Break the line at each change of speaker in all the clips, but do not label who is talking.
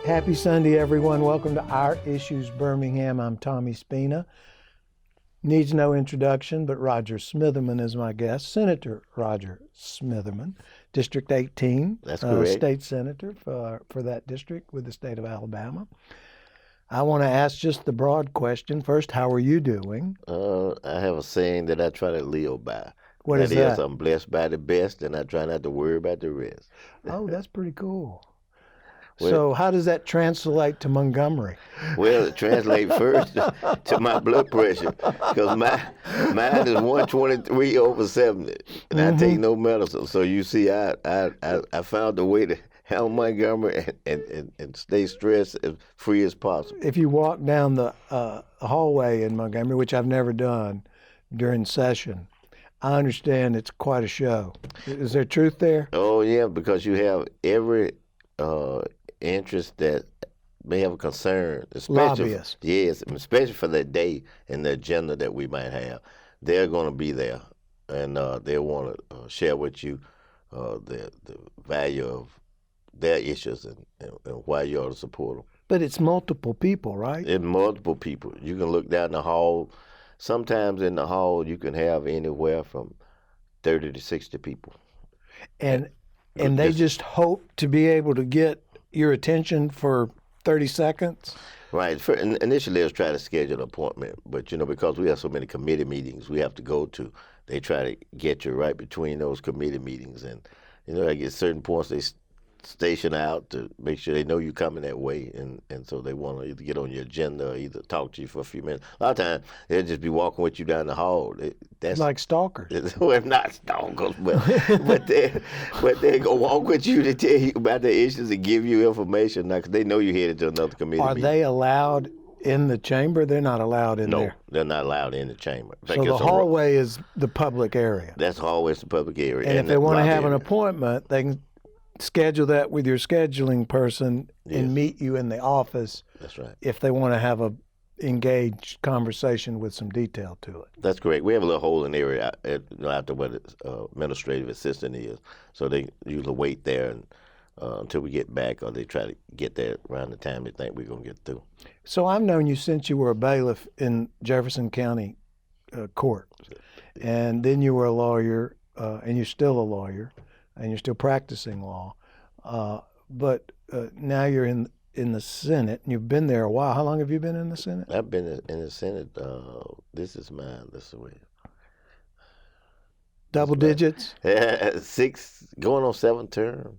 Happy Sunday, everyone. Welcome to Our Issues Birmingham. I'm Tommy Spina. Needs no introduction, but Rodger Smitherman is my guest. Senator Rodger Smitherman, District 18.
That's correct.
State senator for that district with the state of Alabama. I want to ask just the broad question. First, how are you doing?
I have a saying that I try to live by.
What is that?
I'm blessed by the best, and I try not to worry about the rest.
Oh, that's pretty cool.
Well,
So how does that translate to Montgomery?
Well, it translates first to my blood pressure, because mine is 123/70, and I take no medicine. So you see, I found a way to handle Montgomery and stay stress as free as possible.
If you walk down the hallway in Montgomery, which I've never done during session, I understand it's quite a show. Is there truth there?
Oh yeah, because you have every interest that may have a concern,
Lobbyists.
Yes, especially for that day and the agenda that we might have. They're going to be there, and they want to share with you the value of their issues and why you ought to support them.
But it's multiple people, right?
It's multiple people. You can look down the hall. Sometimes in the hall you can have anywhere from 30 to 60 people.
And they just hope to be able to get your attention for 30 seconds?
Right. Initially, let's try to schedule an appointment. But, because we have so many committee meetings we have to go to, they try to get you right between those committee meetings. And, I get certain points they station out to make sure they know you're coming that way. And so they want to either get on your agenda or either talk to you for a few minutes. A lot of times, they'll just be walking with you down the hall. That's
like stalkers.
Well, not stalkers, but they're going to walk with you to tell you about the issues and give you information because they know you're headed to another committee meeting.
Are they allowed in the chamber? They're not allowed in there?
No, they're not allowed in the chamber. In fact,
so the hallway is the public area?
That's always the public area.
And if they want to have an appointment, they can schedule that with your scheduling person and meet you in the office.
That's right.
If they want to have a engaged conversation with some detail to it.
That's correct. We have a little holding area after what the administrative assistant is, so they usually wait there until we get back, or they try to get there around the time they think we're going to get through.
So I've known you since you were a bailiff in Jefferson County Court, and then you were a lawyer, and you're still a lawyer, and you're still practicing law, but now you're in the Senate, and you've been there a while. How long have you been in the Senate?
I've been in the Senate. This is way.
Double digits?
6, going on 7th term.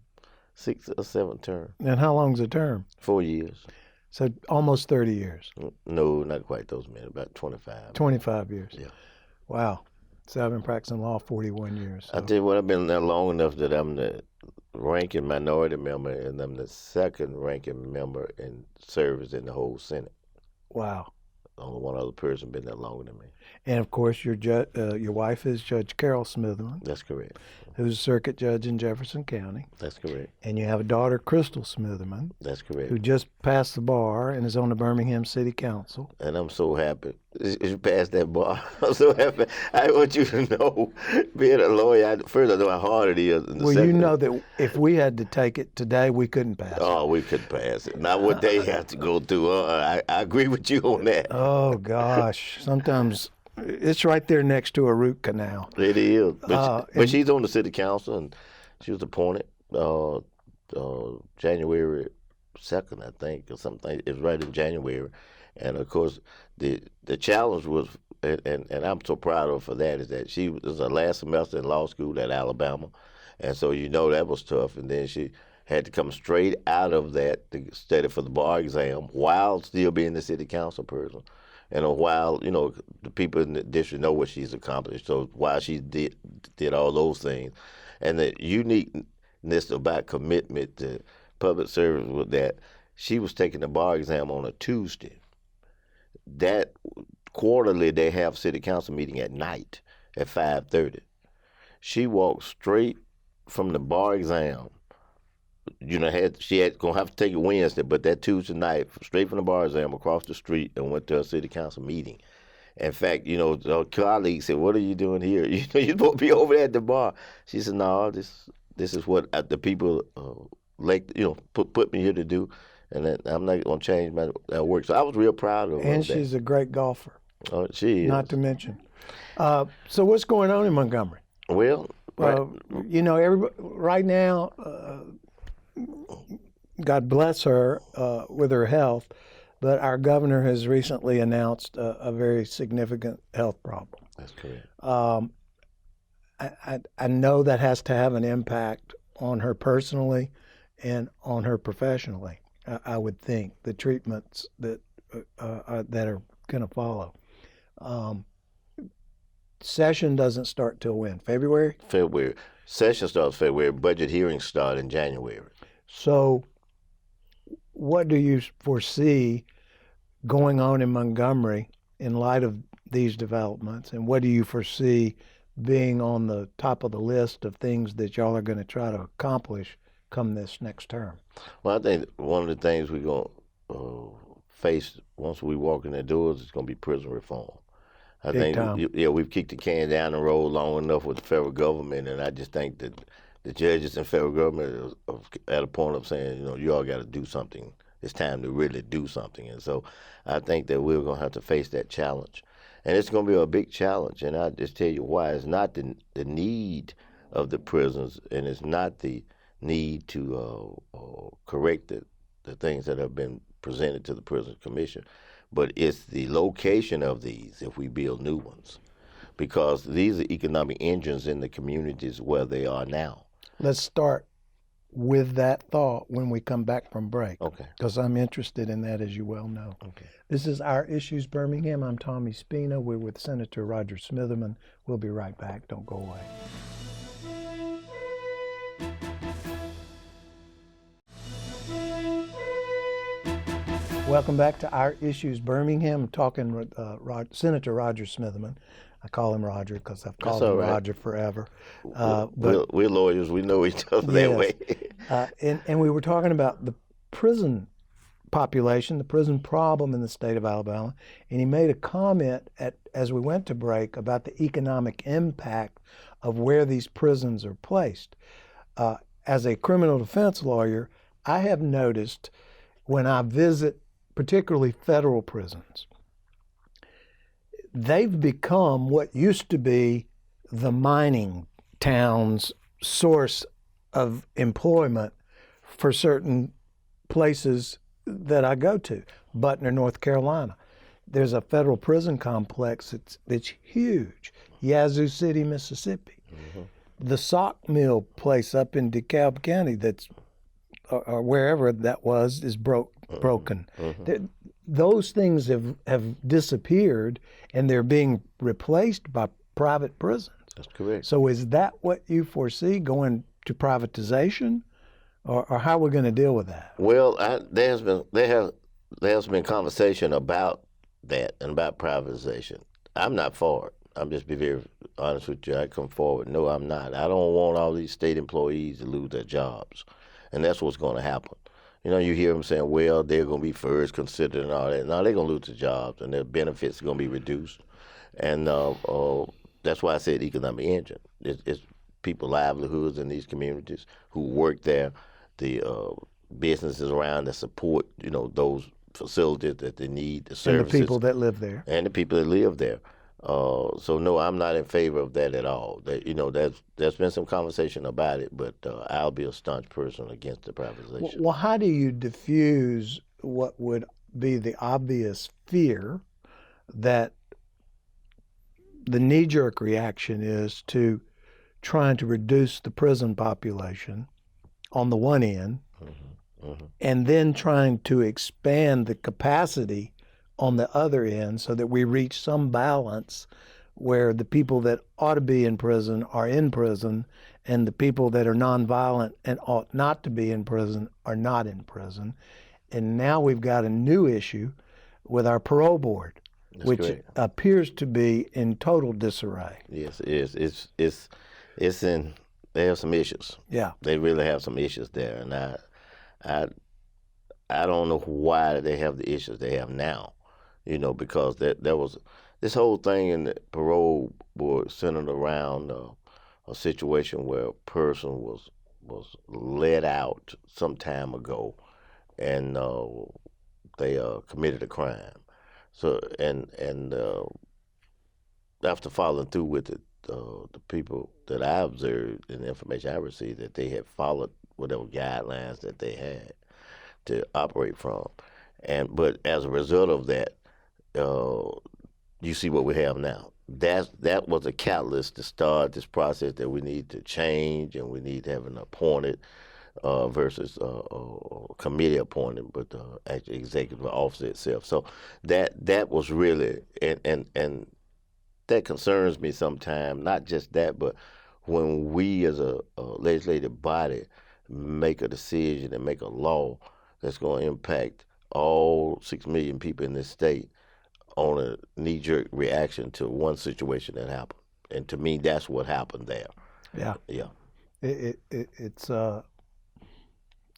6th or 7th term.
And how long's a term?
4 years.
So almost 30 years.
No, not quite those many. About 25.
25 years.
Yeah.
Wow. So I've been practicing law 41 years. So.
I tell you what, I've been there long enough that I'm the ranking minority member, and I'm the second ranking member in service in the whole Senate.
Wow.
Only one other person been there longer than me.
And of course, your wife is Judge Carol Smitherman.
That's correct.
Who's a circuit judge in Jefferson County.
That's correct.
And you have a daughter, Crystal Smitherman.
That's correct.
Who just passed the bar and is on the Birmingham City Council.
And I'm so happy she passed that bar. I'm so happy. I want you to know, being a lawyer, first I know how hard it is.
Well, you know that if we had to take it today, we couldn't pass it.
Oh, we couldn't pass it. Not what they have to go through. I agree with you on that.
Oh, gosh. Sometimes it's right there next to a root canal.
It is. But she's on the city council, and she was appointed January 2nd, I think, or something. It was right in January. And, of course, the challenge was, and I'm so proud of her for that, is that she was her last semester in law school at Alabama. And so that was tough. And then she had to come straight out of that to study for the bar exam while still being the city council person. And while, the people in the district know what she's accomplished. So while she did all those things. And the uniqueness about commitment to public service was that she was taking the bar exam on a Tuesday. That quarterly, they have city council meeting at night at 5:30. She walked straight from the bar exam. She had gonna have to take it Wednesday, but that Tuesday night, straight from the bar exam across the street, and went to a city council meeting. In fact, her colleagues said, "What are you doing here? You're supposed to be over there at the bar." She said, "No, this is what the people put me here to do." and that, I'm not going to change my work. So I was real proud of her.
And
of that.
she's a great golfer,
She is.
not to mention. So what's going on in Montgomery?
Well, right.
You know, everybody right now, God bless her with her health, but our governor has recently announced a very significant health problem.
That's correct.
I know that has to have an impact on her personally and on her professionally. I would think the treatments that are going to follow. Session doesn't start till when? February?
February. Session starts February. Budget hearings start in January.
So what do you foresee going on in Montgomery in light of these developments? And what do you foresee being on the top of the list of things that y'all are going to try to accomplish come this next term?
Well, I think one of the things we're going to face once we walk in the doors is going to be prison reform. I
Big
think,
time.
we've kicked the can down the road long enough with the federal government, and I just think that the judges and federal government are at a point of saying, you all got to do something. It's time to really do something. And so I think that we're going to have to face that challenge. And it's going to be a big challenge, and I'll just tell you why. It's not the need of the prisons, and it's not the need to correct the things that have been presented to the Prison Commission, but it's the location of these if we build new ones, because these are economic engines in the communities where they are now.
Let's start with that thought when we come back from break.
Okay.
Because I'm interested in that, as you well know.
Okay.
This is Our Issues Birmingham. I'm Tommy Spina. We're with Senator Rodger Smitherman. We'll be right back. Don't go away. Welcome back to Our Issues Birmingham. I'm talking with Senator Rodger Smitherman. I call him Rodger because I've called him
right.
Rodger forever.
We're lawyers. We know each other that way.
And we were talking about the prison population, the prison problem in the state of Alabama, and he made a comment as we went to break about the economic impact of where these prisons are placed. As a criminal defense lawyer, I have noticed when I visit particularly federal prisons, they've become what used to be the mining town's source of employment for certain places that I go to. Butner, North Carolina. There's a federal prison complex that's huge. Yazoo City, Mississippi. Mm-hmm. The sock mill place up in DeKalb County or wherever that was is broken. Mm-hmm. Those things have disappeared, and they're being replaced by private prisons.
That's correct.
So is that what you foresee, going to privatization, or how are we going to deal with that?
Well, there has been conversation about that and about privatization. I'm not for it. I'm just be very honest with you. I come forward. No, I'm not. I don't want all these state employees to lose their jobs, and that's what's going to happen. You hear them saying, well, they're going to be first considered and all that. No, they're going to lose their jobs, and their benefits are going to be reduced. And that's why I said economic engine. It's people's livelihoods in these communities who work there, the businesses around that support, those facilities that they need, the services.
And the people that live there.
And the people that live there. So no, I'm not in favor of that at all. There's been some conversation about it, but I'll be a staunch person against the privatization.
Well, how do you diffuse what would be the obvious fear that the knee-jerk reaction is to trying to reduce the prison population on the one end, and then trying to expand the capacity on the other end so that we reach some balance where the people that ought to be in prison are in prison, and the people that are nonviolent and ought not to be in prison are not in prison. And now we've got a new issue with our parole board, which appears to be in total disarray.
Yes, it is. They have some issues. Yeah. They really have some issues there, and I don't know why they have the issues they have now. Because there was this whole thing in the parole board centered around a situation where a person was let out some time ago, and they committed a crime. So and after following through with it, the people that I observed and the information I received that they had followed whatever guidelines that they had to operate from, but as a result of that, uh, you see what we have now. That was a catalyst to start this process that we need to change, and we need to have an appointed versus committee appointed, but actually executive officer itself. So that was really and that concerns me sometimes. Not just that, but when we as a legislative body make a decision and make a law that's going to impact all 6 million people in this state on a knee-jerk reaction to one situation that happened. And to me, that's what happened there.
Yeah.
Yeah.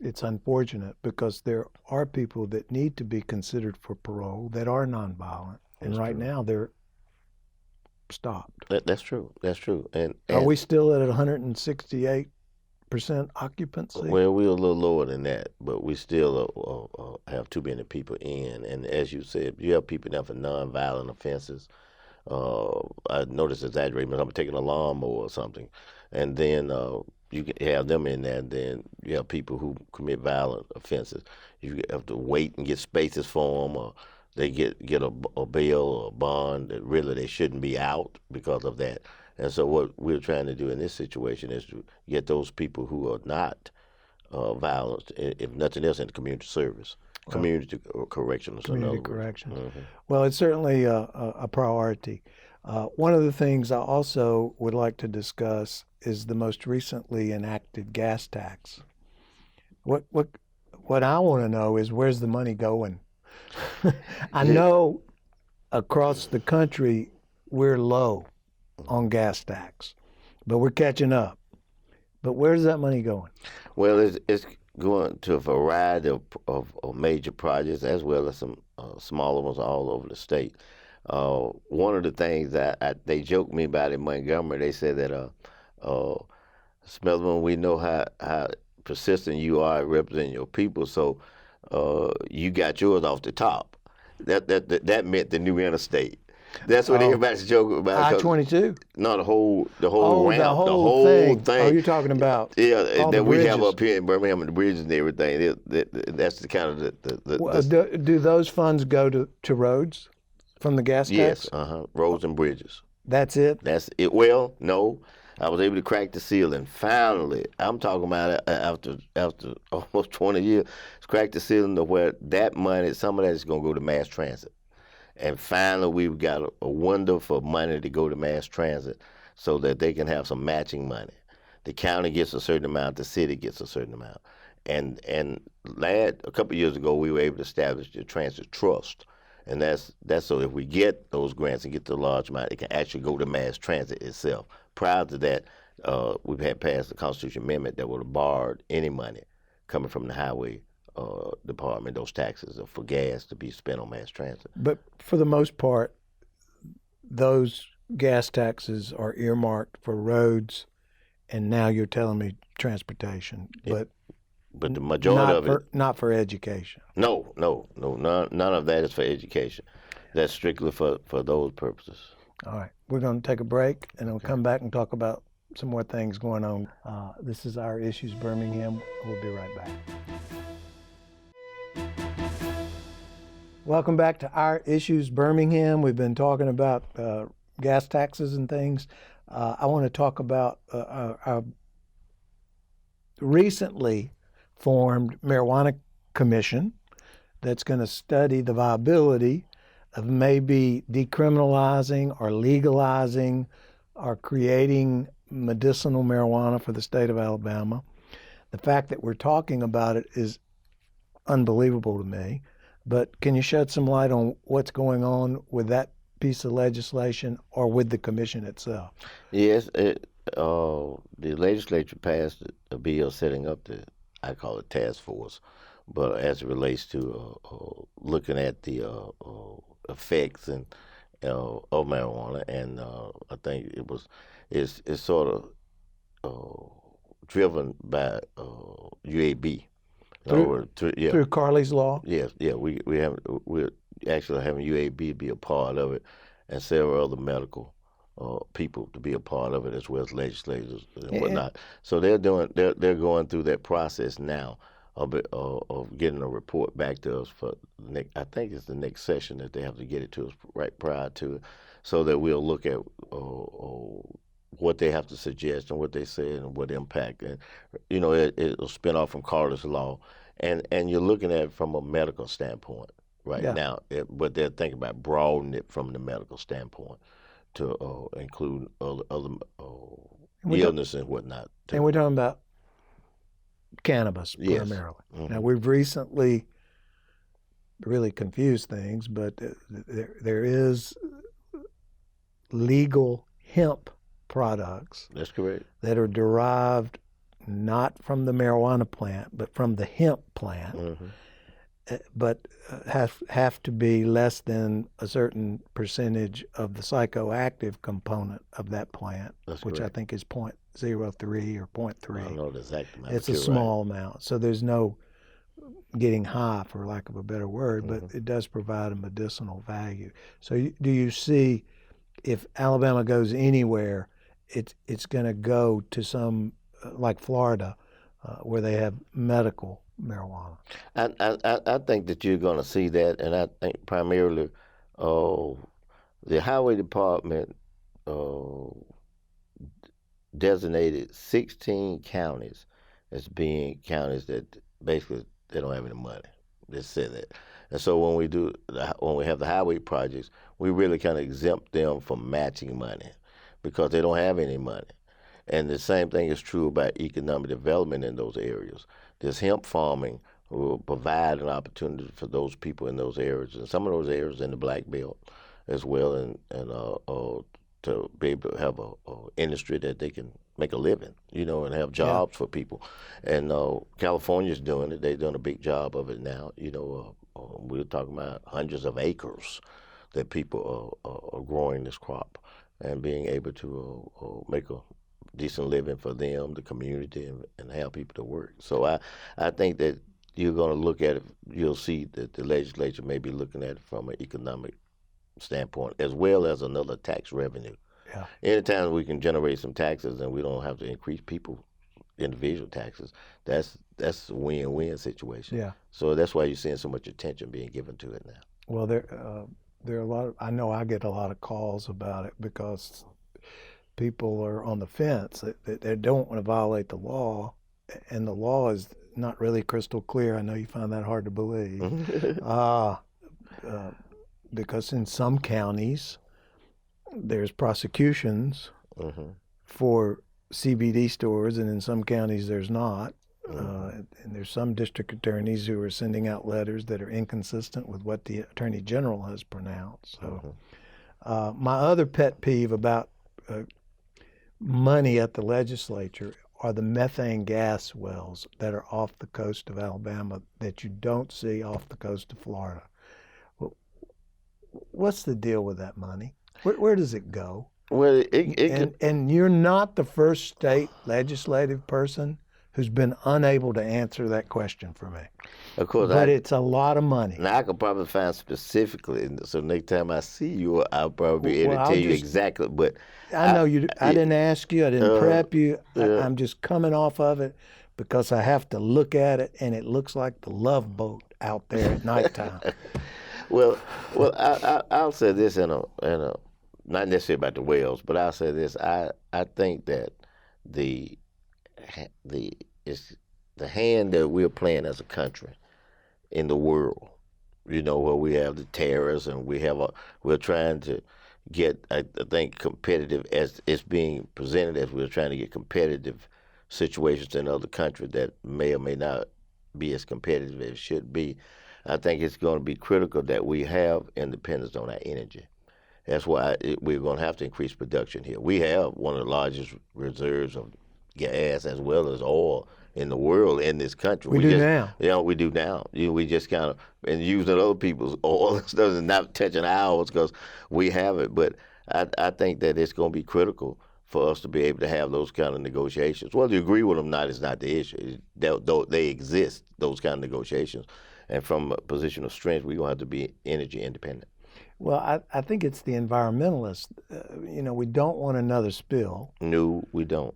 It's unfortunate because there are people that need to be considered for parole that are nonviolent, and
That's
right
true.
now they're stopped.
That's true. That's true. And
Are we still at 168% occupancy?
well, we're a little lower than that, but we still have too many people in. And as you said, you have people now for nonviolent offenses. I noticed exaggeration. I'm taking a lawnmower or something, and then you can have them in there. And then you have people who commit violent offenses. You have to wait and get spaces for them, or they get a bail or a bond that really they shouldn't be out because of that. And so what we're trying to do in this situation is to get those people who are not violent, if nothing else, into community service,
Well,
community corrections.
community
In other words.
corrections.
Mhm.
Well, it's certainly a priority. One of the things I also would like to discuss is the most recently enacted gas tax. What I want to know is where's the money going? I know across the country we're low on gas tax, but we're catching up. But where's that money going?
Well, it's going to a variety of major projects as well as some smaller ones all over the state. One of the things that they joked me about in Montgomery, they said that, Smitherman, we know how persistent you are at representing your people, so you got yours off the top. That meant the new interstate. That's what
Oh,
everybody's joking about. 'Cause
I-22?
no, the whole
Oh,
ramp,
the
the
whole
whole
thing.
thing.
Oh, you're talking about
Yeah,
all the
that we have
bridges.
up here in Birmingham and the bridges and everything. That's the kind of
Well, do those funds go to roads from the gas
yes,
tax?
roads and bridges.
That's it?
That's it. Well, no, I was able to crack the seal, and finally, I'm talking about it after almost 20 years, crack the seal to where that money, some of that is going to go to mass transit. And finally, we've got a window for money to go to mass transit so that they can have some matching money. The county gets a certain amount, the city gets a certain amount. And a couple of years ago, we were able to establish the transit trust. And that's so if we get those grants and get the large amount, it can actually go to mass transit itself. Prior to that, we've had passed the Constitution Amendment that would have barred any money coming from the highway department, those taxes for gas to be spent on mass transit.
But for the most part, those gas taxes are earmarked for roads, and now you're telling me transportation, but
the majority of it,
not for education.
no, none of that is for education. That's strictly for those purposes.
All right, we're going to take a break, and we'll come back and talk about some more things going on. This is Our Issues Birmingham. We'll be right back. Welcome back to Our Issues Birmingham. We've been talking about gas taxes and things. I want to talk about our recently formed marijuana commission that's going to study the viability of maybe decriminalizing or legalizing or creating medicinal marijuana for the state of Alabama. The fact that we're talking about it is unbelievable to me. But can you shed some light on what's going on with that piece of legislation or with the commission itself?
Yes, the legislature passed a bill setting up I call it task force, but as it relates to looking at the effects of marijuana, and I think it's sort of driven by UAB,
through
Yeah,
through Carly's Law.
yes, yeah. We're actually having UAB be a part of it, and several other medical people to be a part of it, as well as legislators and
And,
whatnot. So they're going through that process now of getting a report back to us for the next. I think it's the next session that they have to get it to us right prior to it, so that we'll look at what they have to suggest and what they say and what impact. And it'll spin off from Carter's Law, and you're looking at it from a medical standpoint right
yeah,
now. But they're thinking about broadening it from the medical standpoint to include other
and
illness and whatnot too.
we're talking about cannabis
Yes.
primarily.
Mm-hmm.
Now we've recently really confused things, but there is legal hemp products
That's correct.
that are derived not from the marijuana plant, but from the hemp plant,
Mm-hmm.
but have to be less than a certain percentage of the psychoactive component of that plant,
That's
which
correct.
I think is 0.03 or
I
0.3.
don't know the exact amount.
It's
but
a
you're
small amount, so there's no getting high, for lack of a better word, but
Mhm.
it does provide a medicinal value. So do you see if Alabama goes anywhere, it's going to go to some like Florida, where they have medical marijuana.
I think that you're going to see that, and I think primarily uh, the highway department uh, designated 16 counties as being counties that basically they don't have any money. They said that, and so when we have the highway projects, we really kind of exempt them from matching money because they don't have any money. And the same thing is true about economic development in those areas. This hemp farming will provide an opportunity for those people in those areas, and some of those areas in the Black Belt as well, and to be able to have a industry that they can make a living, and have
Yeah.
jobs for people. And California's doing it; they're doing a big job of it now. We're talking about hundreds of acres that people are growing this crop and being able to make a decent living for them, the community, and have people to work. So I think that you're going to look at it, you'll see that the legislature may be looking at it from an economic standpoint as well as another tax revenue.
Yeah.
Anytime we can generate some taxes and we don't have to increase people individual taxes, that's a win-win situation.
Yeah.
So that's why you're seeing so much attention being given to it now.
Well, there are a lot of, I know I get a lot of calls about it because people are on the fence. They don't want to violate the law, and the law is not really crystal clear. I know you find that hard to believe. Because in some counties, there's prosecutions
Mm-hmm.
for CBD stores, and in some counties there's not.
Mm-hmm.
And there's some district attorneys who are sending out letters that are inconsistent with what the Attorney General has pronounced. So, my other pet peeve about money at the legislature are the methane gas wells that are off the coast of Alabama that you don't see off the coast of Florida. What's the deal with that money? Where does it go?
Well, it
And you're not the first state legislative person who's been unable to answer that question for me.
of course,
But it's a lot of money.
now I could probably find specifically, so next time I see you, I'll probably be able
Well,
to
I'll
tell you
just-
exactly. But
I know you. I didn't ask you. I didn't prep you.
yeah.
I'm just coming off of it because I have to look at it, and it looks like the Love Boat out there at nighttime.
well, I'll say this in a not necessarily about the whales, but I'll say this. I think that it's the hand that we're playing as a country in the world. Where we have the terrorists and we're trying to get, I think, competitive as it's being presented as we're trying to get competitive situations in other countries that may or may not be as competitive as it should be. I think it's going to be critical that we have independence on our energy. That's why we're going to have to increase production here. We have one of the largest reserves of gas as well as oil in the world in this country.
We do
just,
now.
Yeah, we do now. We just kind of and using other people's oil and stuff and not touching ours because we have it. But I think that it's going to be critical for us to be able to have those kind of negotiations. Whether you agree with them or not is not the issue. They exist, those kind of negotiations. And from a position of strength, we're going to have to be energy independent.
Well, I think it's the environmentalists. We don't want another spill.
No, we don't.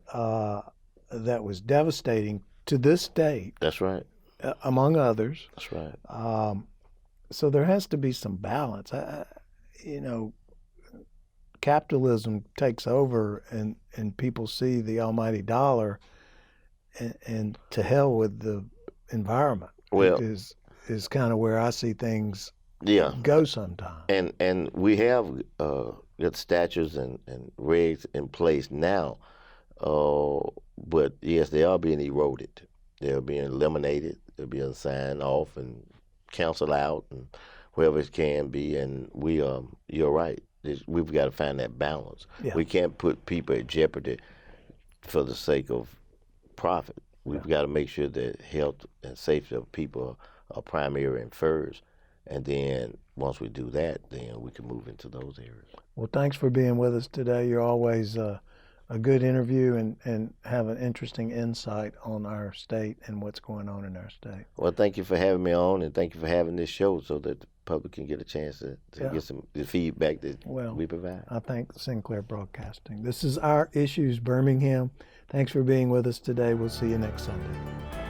That was devastating to this state.
That's right.
Among others.
That's right.
So there has to be some balance. Capitalism takes over, and people see the almighty dollar, and to hell with the environment.
Well,
is kind of where I see things go sometimes.
And we have got statutes and regs in place now, but yes, they are being eroded. They're being eliminated. They're being signed off and canceled out, and wherever it can be. And you're right. We've got to find that balance.
Yeah.
We can't put people at jeopardy for the sake of profit. We've got to make sure that health and safety of people are primary and first. And then once we do that, then we can move into those areas.
Well, thanks for being with us today. You're always a good interview and have an interesting insight on our state and what's going on in our state.
Well, thank you for having me on, and thank you for having this show so that the public can get a chance to get some the feedback that we provide.
I thank Sinclair Broadcasting. This is Our Issues Birmingham. Thanks for being with us today. We'll see you next Sunday.